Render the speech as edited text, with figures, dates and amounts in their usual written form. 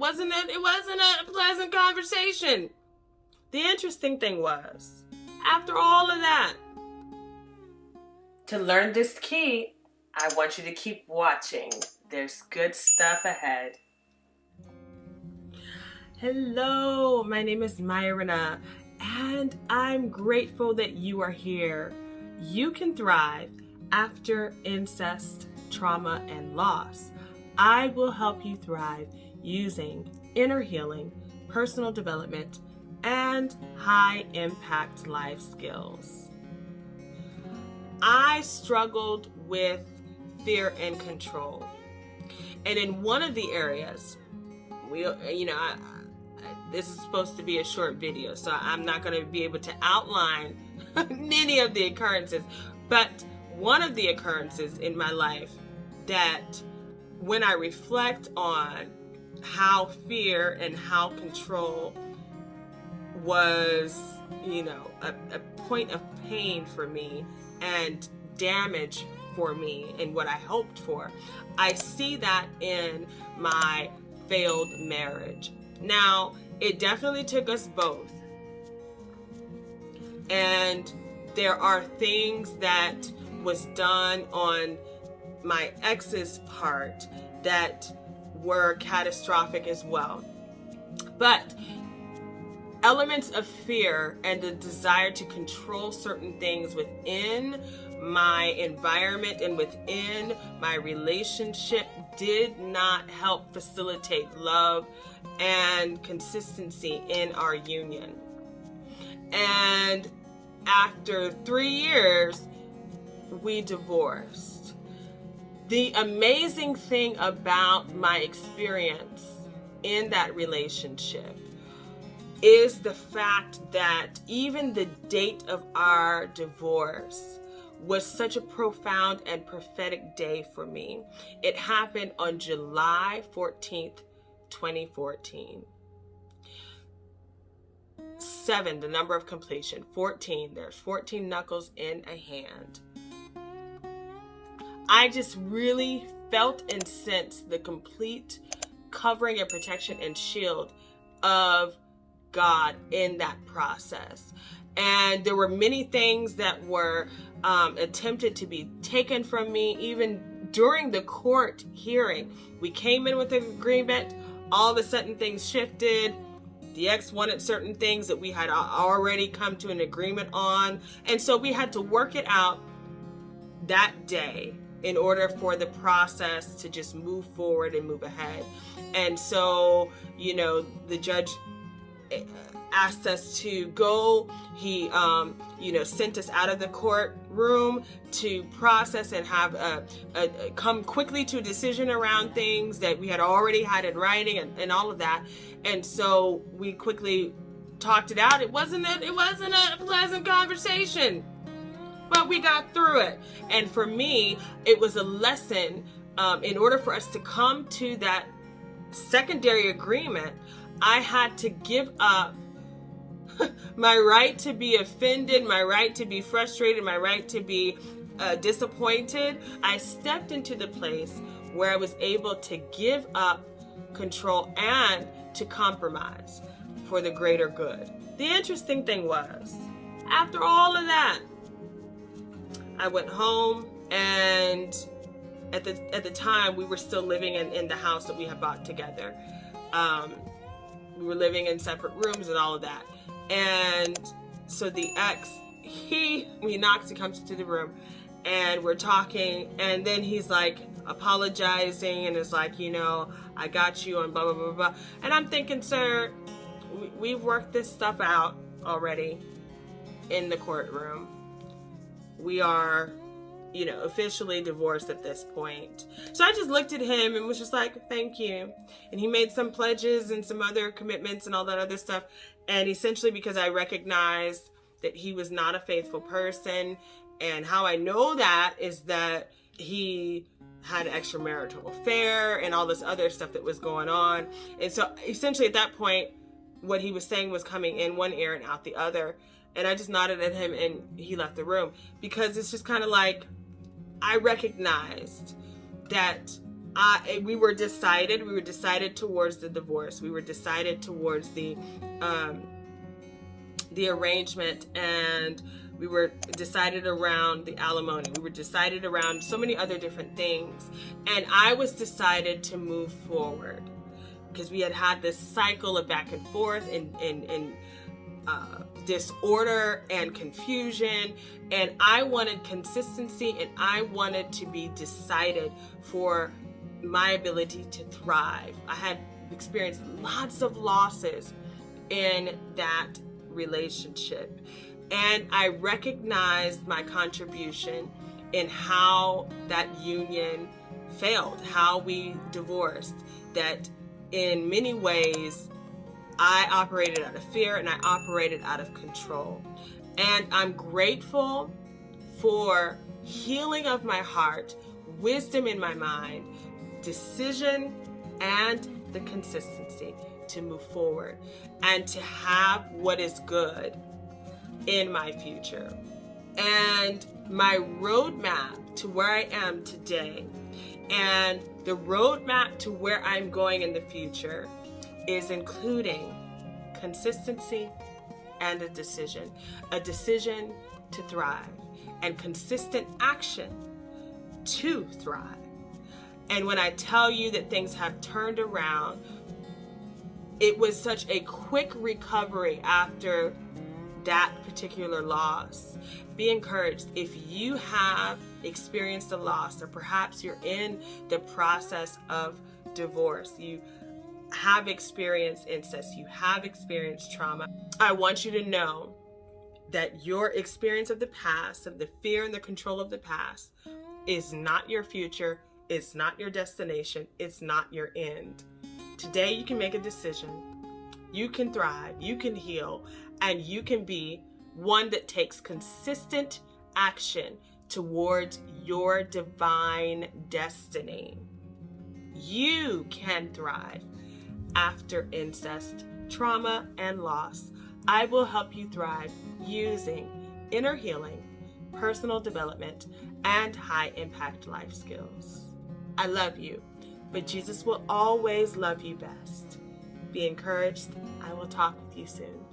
It wasn't a pleasant conversation. The interesting thing was, after all of that, to learn this key, I want you to keep watching. There's good stuff ahead. Hello, my name is Myrna, and I'm grateful that you are here. You can thrive after incest, trauma, and loss. I will help you thrive using inner healing, personal development, and high-impact life skills. I struggled with fear and control. And in one of the areas, this is supposed to be a short video, so I'm not going to be able to outline many of the occurrences. But one of the occurrences in my life that, when I reflect on how fear and how control was, a point of pain for me and damage for me and what I hoped for, I see that in my failed marriage. Now, it definitely took us both. And there are things that was done on my ex's part that were catastrophic as well. But elements of fear and the desire to control certain things within my environment and within my relationship did not help facilitate love and consistency in our union. And after 3 years, we divorced. The amazing thing about my experience in that relationship is the fact that even the date of our divorce was such a profound and prophetic day for me. It happened on July 14th, 2014. 7, the number of completion. 14, there's 14 knuckles in a hand. I just really felt and sensed the complete covering and protection and shield of God in that process. And there were many things that were attempted to be taken from me, even during the court hearing. We came in with an agreement. All of a sudden things shifted. The ex wanted certain things that we had already come to an agreement on. And so we had to work it out that day in order for the process to just move forward and move ahead. And so, the judge asked us to go. He, sent us out of the courtroom to process and have come quickly to a decision around things that we had already had in writing and all of that. And so we quickly talked it out. It wasn't a pleasant conversation, but we got through it. And for me, it was a lesson. In order for us to come to that secondary agreement, I had to give up my right to be offended, my right to be frustrated, my right to be disappointed. I stepped into the place where I was able to give up control and to compromise for the greater good. The interesting thing was, after all of that, I went home, and at the time we were still living in the house that we had bought together. We were living in separate rooms and all of that. And so the ex, he knocks, he comes into the room, and we're talking, and then he's like apologizing and is like, I got you and blah, blah, blah, blah. And I'm thinking, sir, we've worked this stuff out already in the courtroom. We are, officially divorced at this point. So I just looked at him and was just like, thank you. And he made some pledges and some other commitments and all that other stuff. And essentially, because I recognized that he was not a faithful person, and how I know that is that he had an extramarital affair and all this other stuff that was going on. And so essentially at that point, what he was saying was coming in one ear and out the other. And I just nodded at him and he left the room, because it's just kind of like, I recognized that we were decided towards the divorce. We were decided towards the arrangement, and we were decided around the alimony. We were decided around so many other different things. And I was decided to move forward because we had this cycle of back and forth and disorder and confusion. And I wanted consistency, and I wanted to be decided for my ability to thrive. I had experienced lots of losses in that relationship, and I recognized my contribution in how that union failed, how we divorced, that in many ways I operated out of fear and I operated out of control. And I'm grateful for healing of my heart, wisdom in my mind, decision, and the consistency to move forward and to have what is good in my future. And my roadmap to where I am today and the roadmap to where I'm going in the future is including consistency and a decision to thrive, and consistent action to thrive. And when I tell you that things have turned around, it was such a quick recovery after that particular loss. Be encouraged. If you have experienced a loss, or perhaps you're in the process of divorce, you have experienced incest, you have experienced trauma, I want you to know that your experience of the past, of the fear and the control of the past, is not your future. It's not your destination. It's not your end. Today you can make a decision. You can thrive. You can heal. And you can be one that takes consistent action towards your divine destiny. You can thrive after incest, trauma, and loss. I will help you thrive using inner healing, personal development, and high-impact life skills. I love you, but Jesus will always love you best. Be encouraged. I will talk with you soon.